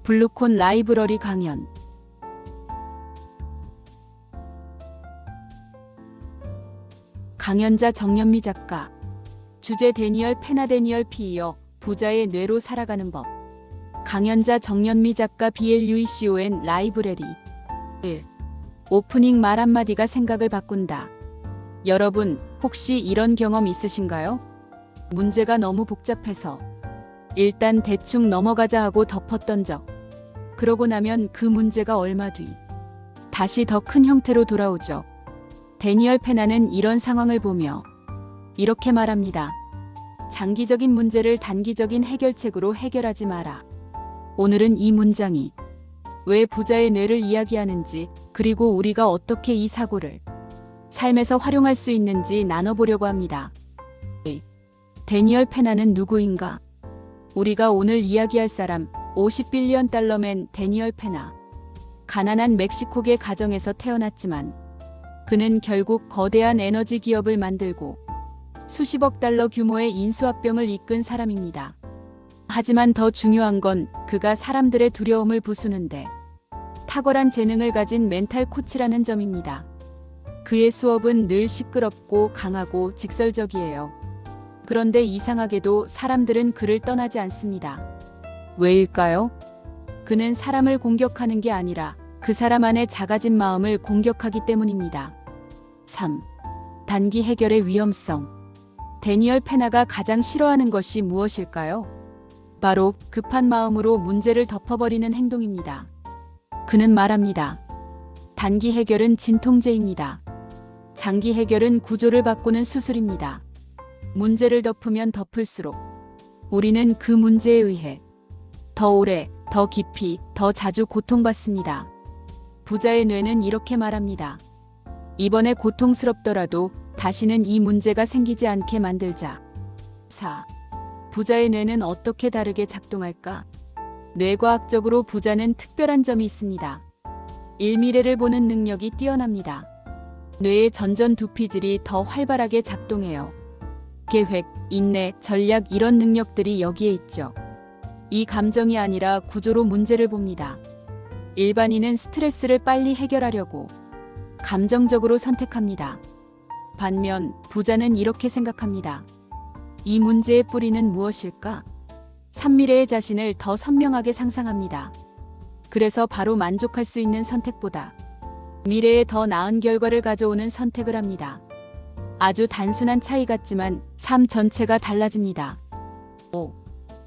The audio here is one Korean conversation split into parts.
블루콘 라이브러리 강연. 강연자 정연미 작가. 주제 데니얼 페나 데니얼 피이어 부자의 뇌로 살아가는 법. 강연자 정연미 작가 BLUECON 라이브러리. 1. 오프닝 말 한마디가 생각을 바꾼다. 여러분, 혹시 이런 경험 있으신가요? 문제가 너무 복잡해서 일단 대충 넘어가자 하고 덮었던 적. 그러고 나면 그 문제가 얼마 뒤 다시 더 큰 형태로 돌아오죠. 데니얼 페나는 이런 상황을 보며 이렇게 말합니다. 장기적인 문제를 단기적인 해결책으로 해결하지 마라. 오늘은 이 문장이 왜 부자의 뇌를 이야기하는지, 그리고 우리가 어떻게 이 사고를 삶에서 활용할 수 있는지 나눠보려고 합니다. 데니얼 페나는 누구인가? 우리가 오늘 이야기할 사람, 50빌리언 달러맨 데니얼 페나. 가난한 멕시코계 가정에서 태어났지만 그는 결국 거대한 에너지 기업을 만들고 수십억 달러 규모의 인수합병을 이끈 사람입니다. 하지만 더 중요한 건 그가 사람들의 두려움을 부수는데 탁월한 재능을 가진 멘탈 코치라는 점입니다. 그의 수업은 늘 시끄럽고 강하고 직설적이에요. 그런데 이상하게도 사람들은 그를 떠나지 않습니다. 왜일까요? 그는 사람을 공격하는 게 아니라 그 사람 안에 작아진 마음을 공격하기 때문입니다. 3. 단기 해결의 위험성. 데니얼 페나가 가장 싫어하는 것이 무엇일까요? 바로 급한 마음으로 문제를 덮어버리는 행동입니다. 그는 말합니다. 단기 해결은 진통제입니다. 장기 해결은 구조를 바꾸는 수술입니다. 문제를 덮으면 덮을수록 우리는 그 문제에 의해 더 오래, 더 깊이, 더 자주 고통받습니다. 부자의 뇌는 이렇게 말합니다. 이번에 고통스럽더라도 다시는 이 문제가 생기지 않게 만들자. 4. 부자의 뇌는 어떻게 다르게 작동할까? 뇌과학적으로 부자는 특별한 점이 있습니다. 일미래를 보는 능력이 뛰어납니다. 뇌의 전전 두피질이 더 활발하게 작동해요. 계획, 인내, 전략 이런 능력들이 여기에 있죠. 이 감정이 아니라 구조로 문제를 봅니다. 일반인은 스트레스를 빨리 해결하려고 감정적으로 선택합니다. 반면 부자는 이렇게 생각합니다. 이 문제의 뿌리는 무엇일까? 산미래의 자신을 더 선명하게 상상합니다. 그래서 바로 만족할 수 있는 선택보다 미래에 더 나은 결과를 가져오는 선택을 합니다. 아주 단순한 차이 같지만 삶 전체가 달라집니다. 5.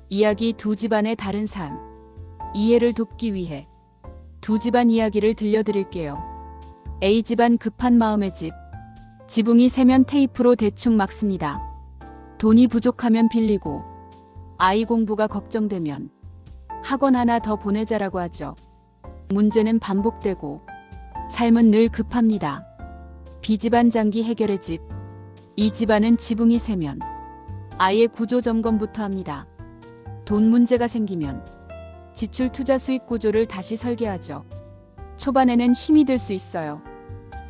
이야기 두 집안의 다른 삶. 이해를 돕기 위해 두 집안 이야기를 들려드릴게요. A집안 급한 마음의 집. 지붕이 새면 테이프로 대충 막습니다. 돈이 부족하면 빌리고 아이 공부가 걱정되면 학원 하나 더 보내자라고 하죠. 문제는 반복되고 삶은 늘 급합니다. B집안 장기 해결의 집. 이 집안은 지붕이 새면 아예 구조 점검부터 합니다. 돈 문제가 생기면 지출 투자 수익 구조를 다시 설계하죠. 초반에는 힘이 들 수 있어요.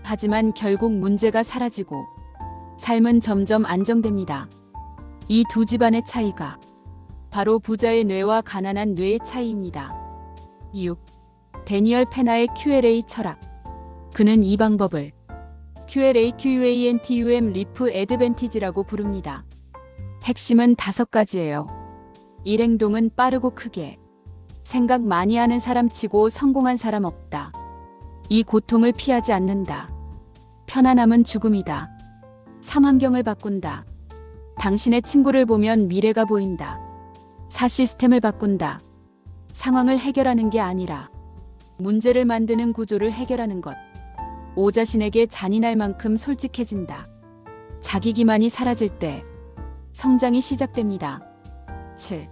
하지만 결국 문제가 사라지고 삶은 점점 안정됩니다. 이 두 집안의 차이가 바로 부자의 뇌와 가난한 뇌의 차이입니다. 6. 데니얼 페나의 Q&A 철학. 그는 이 방법을 QLAQUANTUM 리프 애드밴티지라고 부릅니다. 핵심은 5가지예요. 1. 행동은 빠르고 크게. 생각 많이 하는 사람 치고 성공한 사람 없다. 이 고통을 피하지 않는다. 편안함은 죽음이다. 3. 환경을 바꾼다. 당신의 친구를 보면 미래가 보인다. 4. 시스템을 바꾼다. 상황을 해결하는 게 아니라 문제를 만드는 구조를 해결하는 것. 5. 자신에게 잔인할 만큼 솔직해진다. 자기 기만이 사라질 때 성장이 시작됩니다. 7.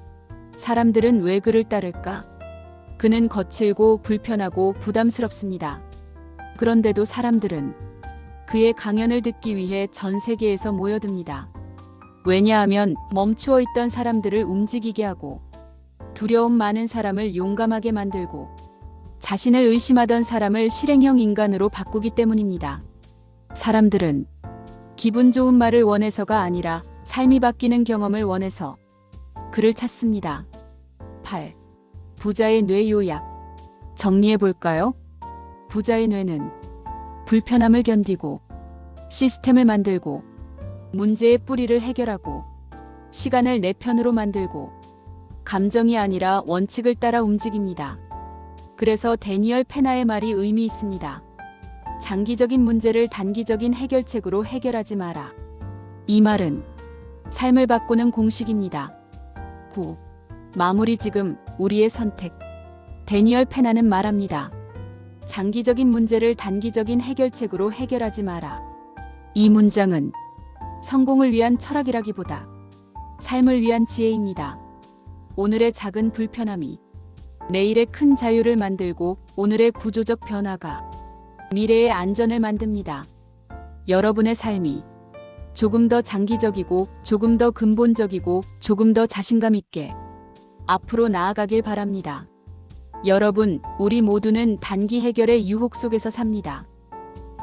사람들은 왜 그를 따를까? 그는 거칠고 불편하고 부담스럽습니다. 그런데도 사람들은 그의 강연을 듣기 위해 전 세계에서 모여듭니다. 왜냐하면 멈추어 있던 사람들을 움직이게 하고 두려움 많은 사람을 용감하게 만들고 자신을 의심하던 사람을 실행형 인간으로 바꾸기 때문입니다. 사람들은 기분 좋은 말을 원해서가 아니라 삶이 바뀌는 경험을 원해서 그를 찾습니다. 8. 부자의 뇌 요약. 정리해 볼까요? 부자의 뇌는 불편함을 견디고 시스템을 만들고 문제의 뿌리를 해결하고 시간을 내 편으로 만들고 감정이 아니라 원칙을 따라 움직입니다. 그래서 데니얼 페나의 말이 의미 있습니다. 장기적인 문제를 단기적인 해결책으로 해결하지 마라. 이 말은 삶을 바꾸는 공식입니다. 9. 마무리. 지금 우리의 선택. 데니얼 페나는 말합니다. 장기적인 문제를 단기적인 해결책으로 해결하지 마라. 이 문장은 성공을 위한 철학이라기보다 삶을 위한 지혜입니다. 오늘의 작은 불편함이 내일의 큰 자유를 만들고 오늘의 구조적 변화가 미래의 안전을 만듭니다. 여러분의 삶이 조금 더 장기적이고 조금 더 근본적이고 조금 더 자신감 있게 앞으로 나아가길 바랍니다. 여러분, 우리 모두는 단기 해결의 유혹 속에서 삽니다.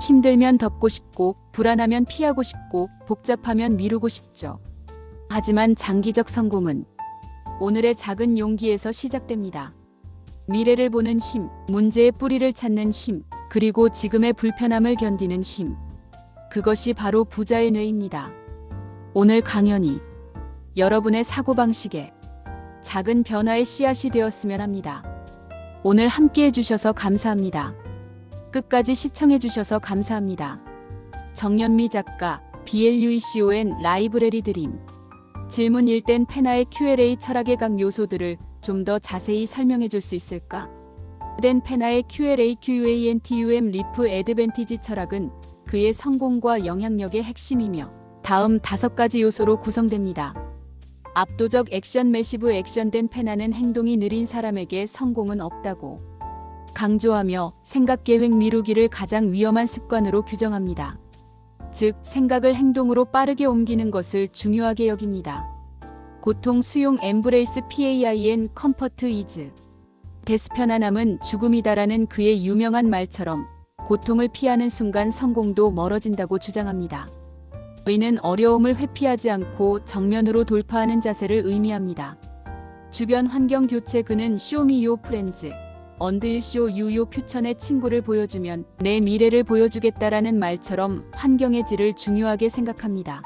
힘들면 덮고 싶고 불안하면 피하고 싶고 복잡하면 미루고 싶죠. 하지만 장기적 성공은 오늘의 작은 용기에서 시작됩니다. 미래를 보는 힘, 문제의 뿌리를 찾는 힘, 그리고 지금의 불편함을 견디는 힘. 그것이 바로 부자의 뇌입니다. 오늘 강연이 여러분의 사고방식에 작은 변화의 씨앗이 되었으면 합니다. 오늘 함께 해주셔서 감사합니다. 끝까지 시청해주셔서 감사합니다. 정연미 작가, BLUECON 라이브러리 드림. 질문 1된 페나의 Q&A 철학의 각 요소들을 좀 더 자세히 설명해 줄 수 있을까? 된 페나의 Q&A QUANTUM 리프 애드밴티지 철학은 그의 성공과 영향력의 핵심이며 다음 5가지 요소로 구성됩니다. 압도적 액션. 매시브 액션. 된 페나는 행동이 느린 사람에게 성공은 없다고 강조하며 생각 계획 미루기를 가장 위험한 습관으로 규정합니다. 즉, 생각을 행동으로 빠르게 옮기는 것을 중요하게 여깁니다. 고통 수용. 엠브레이스 PAIN 컴퍼트 이즈 데스. 편안함은 죽음이다라는 그의 유명한 말처럼 고통을 피하는 순간 성공도 멀어진다고 주장합니다. 이는 어려움을 회피하지 않고 정면으로 돌파하는 자세를 의미합니다. 주변 환경 교체. 그는 쇼미 요 프렌즈 언딜 쇼 유요 퓨처의 친구를 보여주면 내 미래를 보여주겠다라는 말처럼 환경의 질을 중요하게 생각합니다.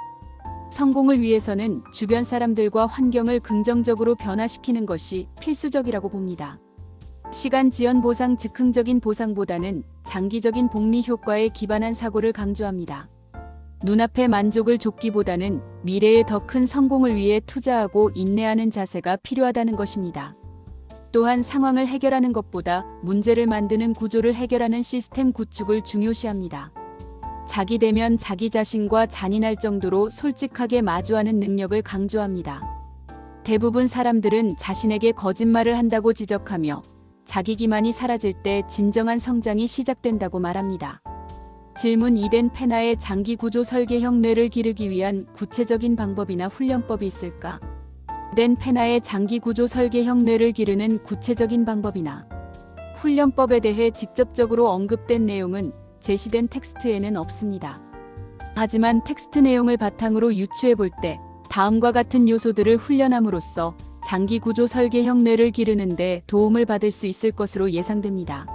성공을 위해서는 주변 사람들과 환경을 긍정적으로 변화시키는 것이 필수적이라고 봅니다. 시간 지연 보상. 즉흥적인 보상보다는 장기적인 복리 효과에 기반한 사고를 강조합니다. 눈앞의 만족을 좇기보다는 미래의 더 큰 성공을 위해 투자하고 인내하는 자세가 필요하다는 것입니다. 또한 상황을 해결하는 것보다 문제를 만드는 구조를 해결하는 시스템 구축을 중요시합니다. 자기 대면. 자기 자신과 잔인할 정도로 솔직하게 마주하는 능력을 강조합니다. 대부분 사람들은 자신에게 거짓말을 한다고 지적하며 자기 기만이 사라질 때 진정한 성장이 시작된다고 말합니다. 질문 2된 페나의 장기 구조 설계형 뇌를 기르기 위한 구체적인 방법이나 훈련법이 있을까? 된 페나의 장기 구조 설계형 뇌를 기르는 구체적인 방법이나 훈련법에 대해 직접적으로 언급된 내용은 제시된 텍스트에는 없습니다. 하지만 텍스트 내용을 바탕으로 유추해 볼 때 다음과 같은 요소들을 훈련함으로써 장기 구조 설계형 뇌를 기르는 데 도움을 받을 수 있을 것으로 예상됩니다.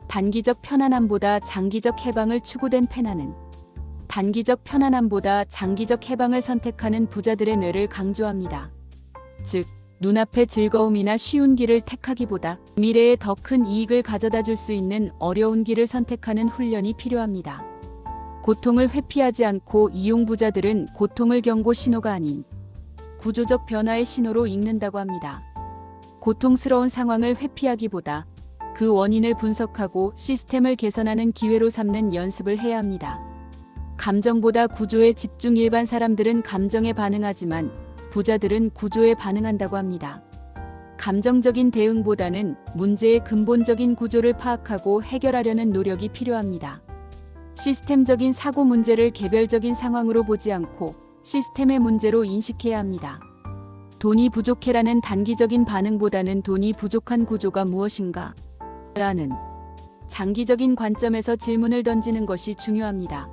단기적 편안함보다 장기적 해방을 추구된 페나는 단기적 편안함보다 장기적 해방을 선택하는 부자들의 뇌를 강조합니다. 즉, 눈앞의 즐거움이나 쉬운 길을 택하기보다 미래에 더 큰 이익을 가져다 줄 수 있는 어려운 길을 선택하는 훈련이 필요합니다. 고통을 회피하지 않고 이용. 부자들은 고통을 경고 신호가 아닌 구조적 변화의 신호로 읽는다고 합니다. 고통스러운 상황을 회피하기보다 그 원인을 분석하고 시스템을 개선하는 기회로 삼는 연습을 해야 합니다. 감정보다 구조에 집중. 일반 사람들은 감정에 반응하지만 부자들은 구조에 반응한다고 합니다. 감정적인 대응보다는 문제의 근본적인 구조를 파악하고 해결하려는 노력이 필요합니다. 시스템적인 사고. 문제를 개별적인 상황으로 보지 않고 시스템의 문제로 인식해야 합니다. 돈이 부족해라는 단기적인 반응보다는 돈이 부족한 구조가 무엇인가? 라는 장기적인 관점에서 질문을 던지는 것이 중요합니다.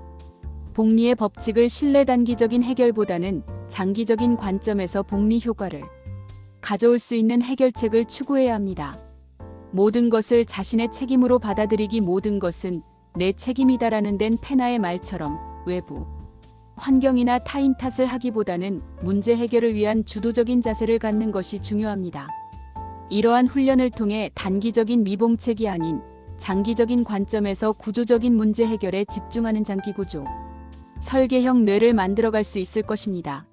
복리의 법칙을 신뢰. 단기적인 해결보다는 장기적인 관점에서 복리 효과를 가져올 수 있는 해결책을 추구해야 합니다. 모든 것을 자신의 책임으로 받아들이기 모든 것은 내 책임이다라는 덴 페나의 말처럼 외부, 환경이나 타인 탓을 하기보다는 문제 해결을 위한 주도적인 자세를 갖는 것이 중요합니다. 이러한 훈련을 통해 단기적인 미봉책이 아닌 장기적인 관점에서 구조적인 문제 해결에 집중하는 장기구조, 설계형 뇌를 만들어갈 수 있을 것입니다.